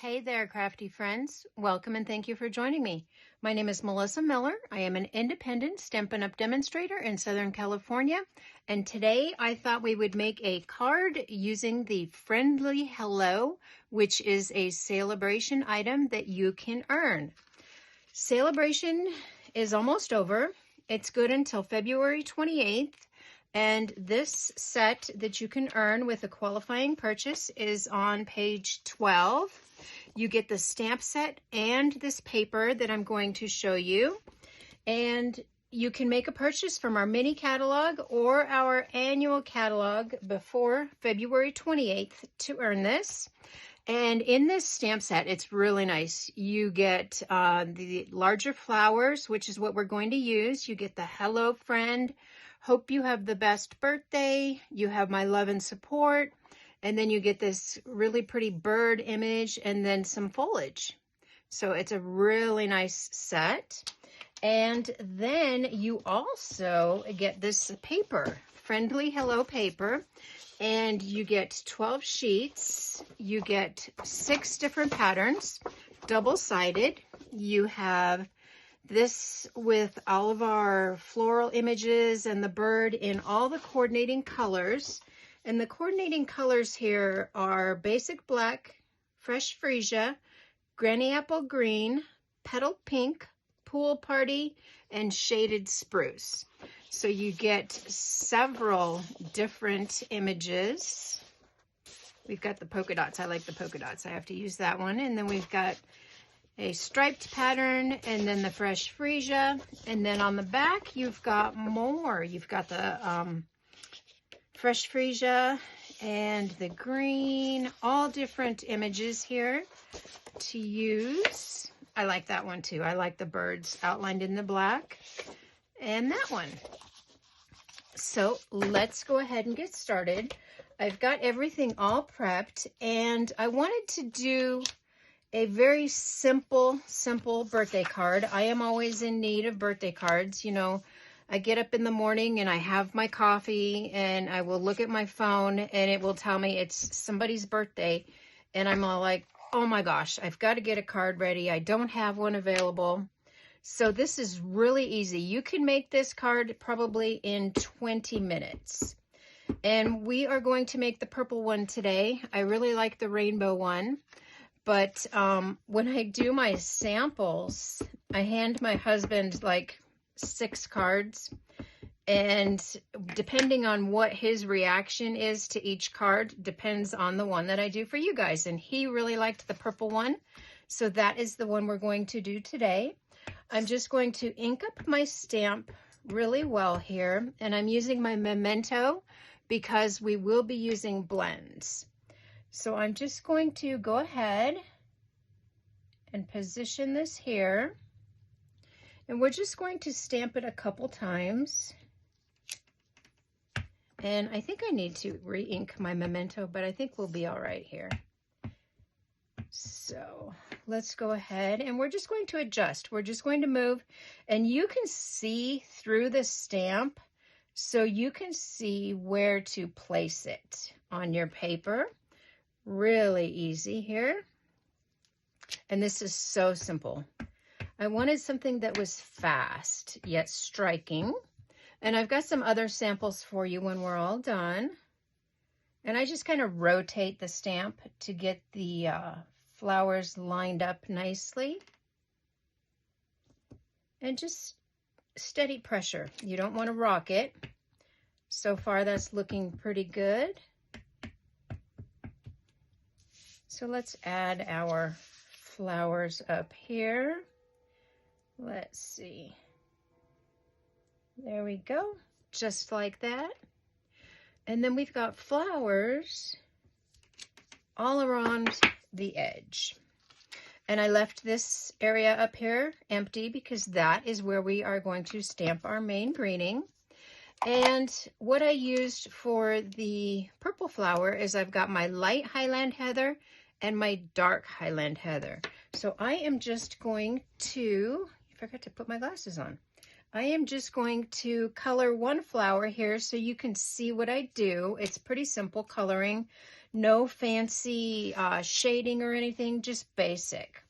Hey there, crafty friends. Welcome and thank you for joining me. My name is Melissa Miller. I am an independent Stampin' Up! Demonstrator in Southern California, and today I thought we would make a card using the Friendly Hello, which is a Sale-a-Bration item that you can earn. Sale-a-Bration is almost over. It's good until February 28th. And this set that you can earn with a qualifying purchase is on page 12. You get the stamp set and this paper that I'm going to show you. And you can make a purchase from our mini catalog or our annual catalog before February 28th to earn this. And in this stamp set, it's really nice. You get the larger flowers, which is what we're going to use. You get the Hello Friend. Hope you have the best birthday. You have my love and support. And then you get this really pretty bird image and then some foliage. So it's a really nice set. And then you also get this paper, Friendly Hello paper. And you get 12 sheets. You get 6 different patterns, double-sided. You have this with all of our floral images and the bird in all the coordinating colors. And the coordinating colors here are basic black, fresh freesia, granny apple green, petal pink, pool party, and shaded spruce. So you get several different images. We've got the polka dots. I like the polka dots. I have to use that one. And then we've got a striped pattern, and then the fresh freesia, and then on the back you've got more. You've got the fresh freesia and the green, all different images here to use. I like that one too. I like the birds outlined in the black, and that one. So let's go ahead and get started. I've got everything all prepped, and I wanted to do a very simple birthday card. I am always in need of birthday cards. You know, I get up in the morning and I have my coffee and I will look at my phone and it will tell me it's somebody's birthday. And I'm all like, oh my gosh, I've got to get a card ready. I don't have one available. So this is really easy. You can make this card probably in 20 minutes. And we are going to make the purple one today. I really like the rainbow one. But when I do my samples, I hand my husband like 6 cards. And depending on what his reaction is to each card, depends on the one that I do for you guys. And he really liked the purple one. So that is the one we're going to do today. I'm just going to ink up my stamp really well here. And I'm using my Memento because we will be using blends. So I'm just going to go ahead and position this here. And we're just going to stamp it a couple times. And I think I need to re-ink my Memento, but I think we'll be all right here. So let's go ahead and we're just going to adjust. We're just going to move, and you can see through the stamp, so you can see where to place it on your paper. Really easy here. And this is so simple. I wanted something that was fast yet striking. And I've got some other samples for you when we're all done. And I just kind of rotate the stamp to get the flowers lined up nicely. And just steady pressure. You don't want to rock it. So far that's looking pretty good. So let's add our flowers up here. Let's see. There we go, just like that. And then we've got flowers all around the edge. And I left this area up here empty because that is where we are going to stamp our main greeting. And what I used for the purple flower is I've got my light Highland Heather and my dark Highland Heather. So I am just going to, I forgot to put my glasses on. I am just going to color one flower here so you can see what I do. It's pretty simple coloring. No fancy shading or anything, just basic.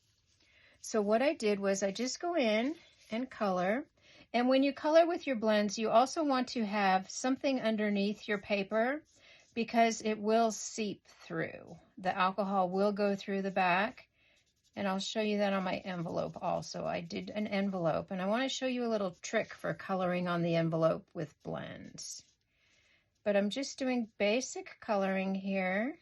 So what I did was I just go in and color. And when you color with your blends, you also want to have something underneath your paper because it will seep through. The alcohol will go through the back. And I'll show you that on my envelope also. I did an envelope, and I want to show you a little trick for coloring on the envelope with blends. But I'm just doing basic coloring here.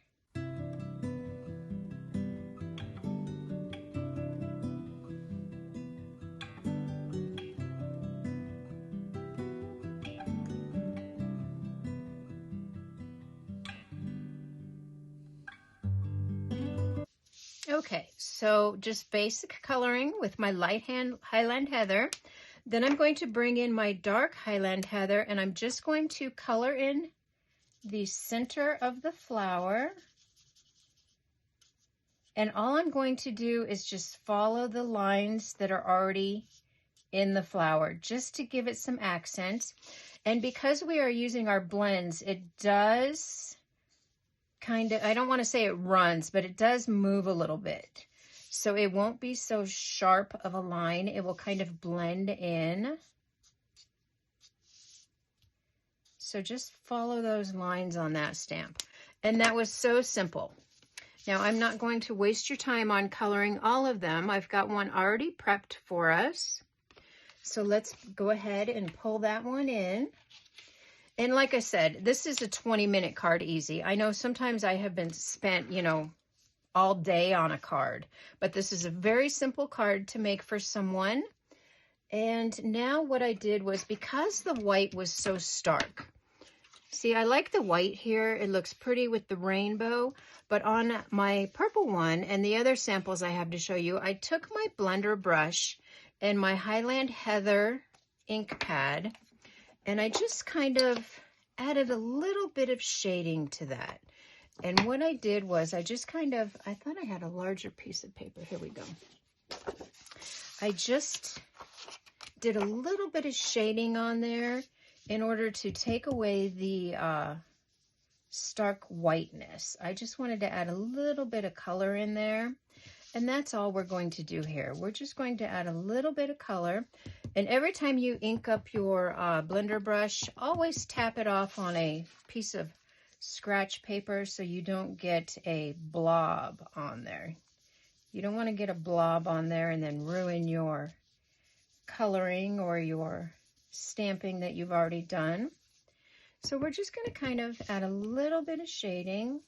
Okay, so just basic coloring with my light Highland Heather. Then I'm going to bring in my dark Highland Heather, and I'm just going to color in the center of the flower. And all I'm going to do is just follow the lines that are already in the flower, just to give it some accent. And because we are using our blends, it does kind of, I don't want to say it runs, but it does move a little bit. So it won't be so sharp of a line. It will kind of blend in. So just follow those lines on that stamp. And that was so simple. Now I'm not going to waste your time on coloring all of them. I've got one already prepped for us. So let's go ahead and pull that one in. And like I said, this is a 20-minute card easy. I know sometimes I have been spent, you know, all day on a card, but this is a very simple card to make for someone. And now what I did was, because the white was so stark, see, I like the white here. It looks pretty with the rainbow, but on my purple one and the other samples I have to show you, I took my blender brush and my Highland Heather ink pad, and I just kind of added a little bit of shading to that. And what I did was I just kind of, I thought I had a larger piece of paper. Here we go. I just did a little bit of shading on there in order to take away the stark whiteness. I just wanted to add a little bit of color in there. And that's all we're going to do here. We're just going to add a little bit of color. And every time you ink up your blender brush, always tap it off on a piece of scratch paper so you don't get a blob on there. You don't want to get a blob on there and then ruin your coloring or your stamping that you've already done. So we're just going to kind of add a little bit of shading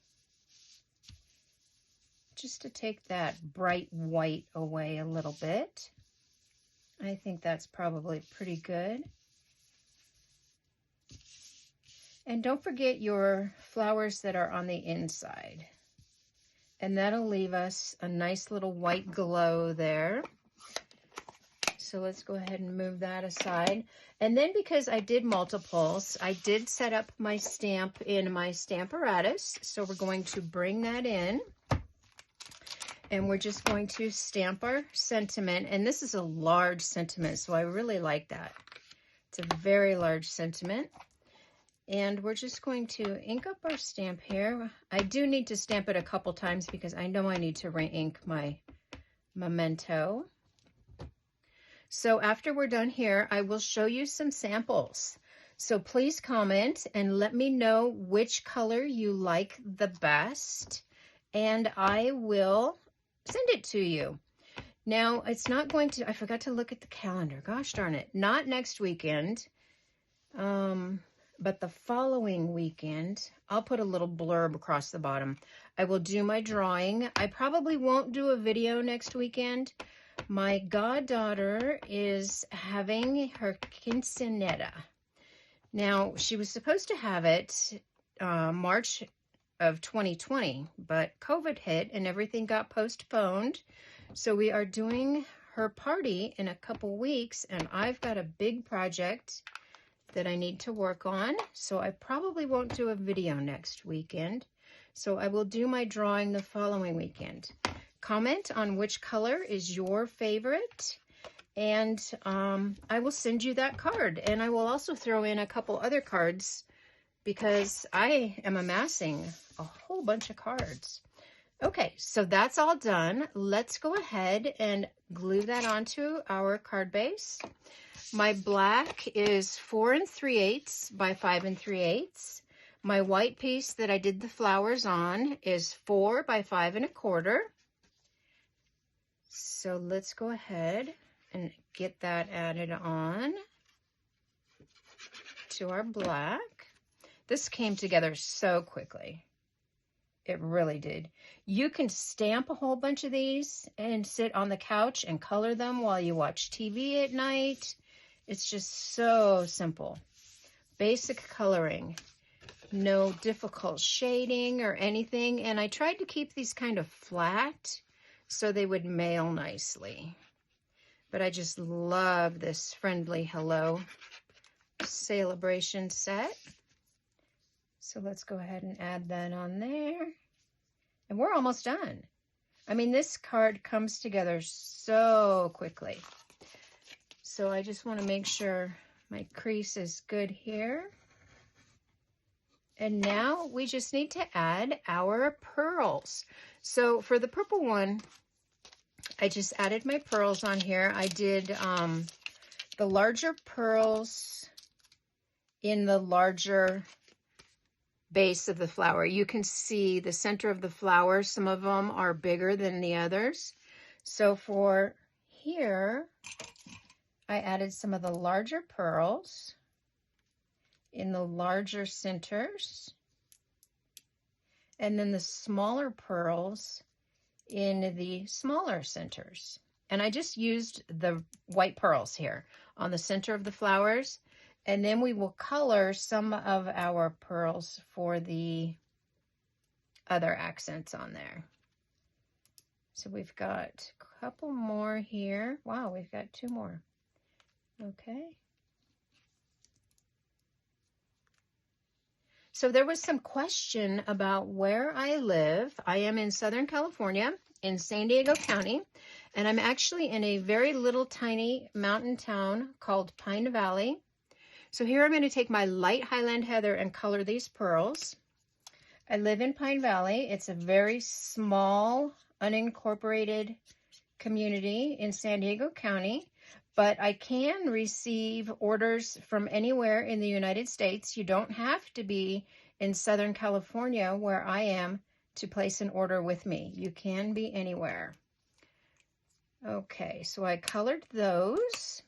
just to take that bright white away a little bit. I think that's probably pretty good. And don't forget your flowers that are on the inside. And that'll leave us a nice little white glow there. So let's go ahead and move that aside. And then, because I did multiples, I did set up my stamp in my Stamparatus. So we're going to bring that in. And we're just going to stamp our sentiment. And this is a large sentiment, so I really like that. It's a very large sentiment. And we're just going to ink up our stamp here. I do need to stamp it a couple times because I know I need to re-ink my memento. So after we're done here, I will show you some samples. So please comment and let me know which color you like the best, and I will send it to you. Now, it's not going to, I forgot to look at the calendar. Gosh darn it. Not next weekend, but the following weekend. I'll put a little blurb across the bottom. I will do my drawing. I probably won't do a video next weekend. My goddaughter is having her quinceanera. Now, she was supposed to have it March of 2020, but COVID hit and everything got postponed. So we are doing her party in a couple weeks, and I've got a big project that I need to work on. So I probably won't do a video next weekend. So I will do my drawing the following weekend. Comment on which color is your favorite, and I will send you that card. And I will also throw in a couple other cards because I am amassing a whole bunch of cards. Okay, so that's all done. Let's go ahead and glue that onto our card base. My black is 4 3/8 by 5 3/8. My white piece that I did the flowers on is 4 by 5 1/4. So let's go ahead and get that added on to our black. This came together so quickly. It really did. You can stamp a whole bunch of these and sit on the couch and color them while you watch TV at night. It's just so simple. Basic coloring. No difficult shading or anything. And I tried to keep these kind of flat so they would mail nicely. But I just love this Friendly Hello Sale-a-Bration set. So let's go ahead and add that on there. And we're almost done. I mean, this card comes together so quickly. So I just want to make sure my crease is good here. And now we just need to add our pearls. So for the purple one, I just added my pearls on here. I did the larger pearls in the larger base of the flower. You can see the center of the flower. Some of them are bigger than the others. So for here, I added some of the larger pearls in the larger centers, and then the smaller pearls in the smaller centers. And I just used the white pearls here on the center of the flowers. And then we will color some of our pearls for the other accents on there. So we've got a couple more here. Wow, we've got 2 more. Okay. So there was some question about where I live. I am in Southern California, in San Diego County, and I'm actually in a very little tiny mountain town called Pine Valley. So here I'm going to take my light Highland Heather and color these pearls. I live in Pine Valley. It's a very small, unincorporated community in San Diego County, but I can receive orders from anywhere in the United States. You don't have to be in Southern California where I am to place an order with me. You can be anywhere. Okay, so I colored those.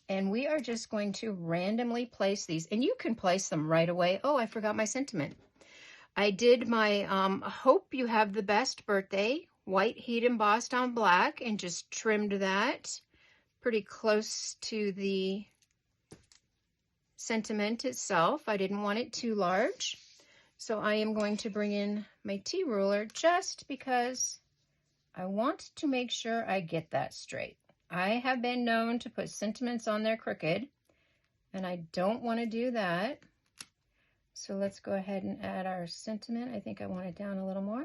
And we are just going to randomly place these. And you can place them right away. Oh, I forgot my sentiment. I did my Hope You Have the Best Birthday white heat embossed on black and just trimmed that pretty close to the sentiment itself. I didn't want it too large. So I am going to bring in my T-ruler just because I want to make sure I get that straight. I have been known to put sentiments on there crooked, and I don't want to do that. So let's go ahead and add our sentiment. I think I want it down a little more.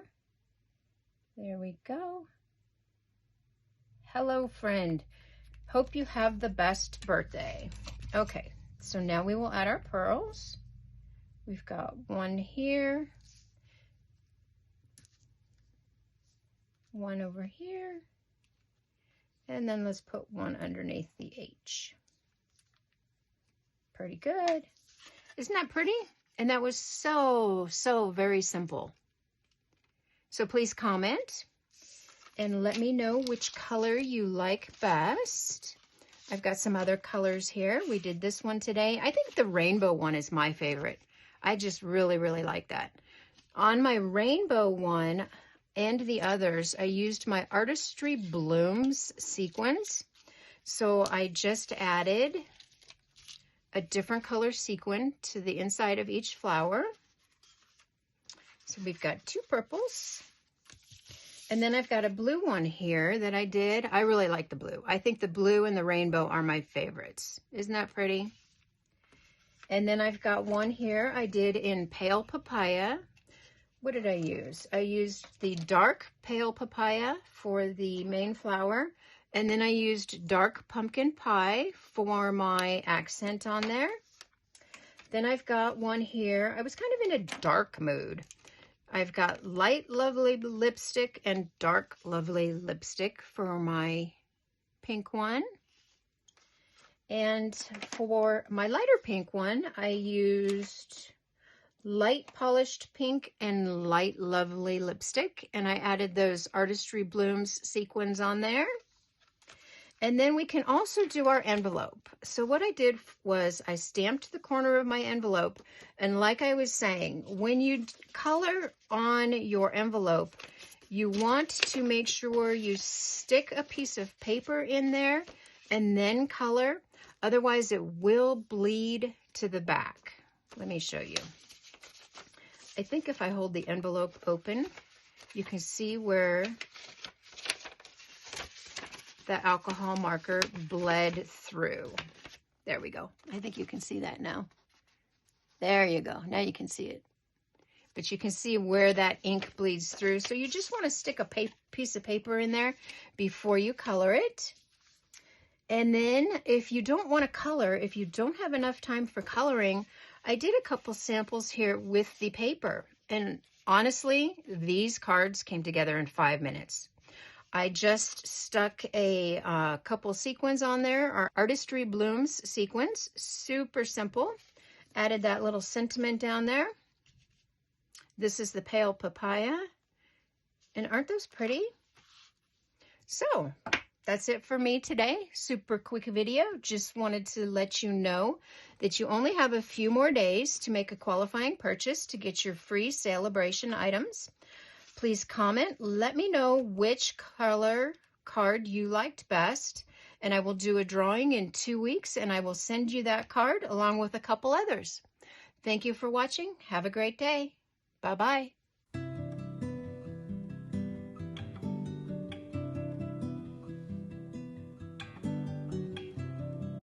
There we go. Hello, friend. Hope you have the best birthday. Okay, so now we will add our pearls. We've got 1 here, 1 over here. And then let's put 1 underneath the H. Pretty good. Isn't that pretty? And that was so very simple. So please comment and let me know which color you like best. I've got some other colors here. We did this one today. I think the rainbow one is my favorite. I just really like that. On my rainbow one, and the others, I used my Artistry Blooms sequins. So I just added a different color sequin to the inside of each flower. So we've got 2 purples. And then I've got a blue one here that I did. I really like the blue. I think the blue and the rainbow are my favorites. Isn't that pretty? And then I've got one here I did in Pale Papaya. What did I use? I used the dark Pale Papaya for the main flower, and then I used dark Pumpkin Pie for my accent on there. Then I've got one here. I was kind of in a dark mood. I've got light lovely lipstick and dark lovely lipstick for my pink one. And for my lighter pink one, I used light polished pink and light lovely lipstick, and I added those Artistry Blooms sequins on there. And then we can also do our envelope. So what I did was I stamped the corner of my envelope, and like I was saying, when you color on your envelope, you want to make sure you stick a piece of paper in there and then color. Otherwise, it will bleed to the back. Let me show you. I think if I hold the envelope open, you can see where the alcohol marker bled through. There we go. I think you can see that now. There you go. Now you can see it. But you can see where that ink bleeds through. So you just want to stick a piece of paper in there before you color it. And then if you don't want to color, if you don't have enough time for coloring, I did a couple samples here with the paper. And honestly, these cards came together in 5 minutes. I just stuck a couple sequins on there, our Artistry Blooms sequins, super simple. Added that little sentiment down there. This is the pale papaya. And aren't those pretty? So that's it for me today. Super quick video. Just wanted to let you know that you only have a few more days to make a qualifying purchase to get your free Sale-a-Bration items. Please comment. Let me know which color card you liked best, and I will do a drawing in 2 weeks, and I will send you that card along with a couple others. Thank you for watching. Have a great day. Bye-bye.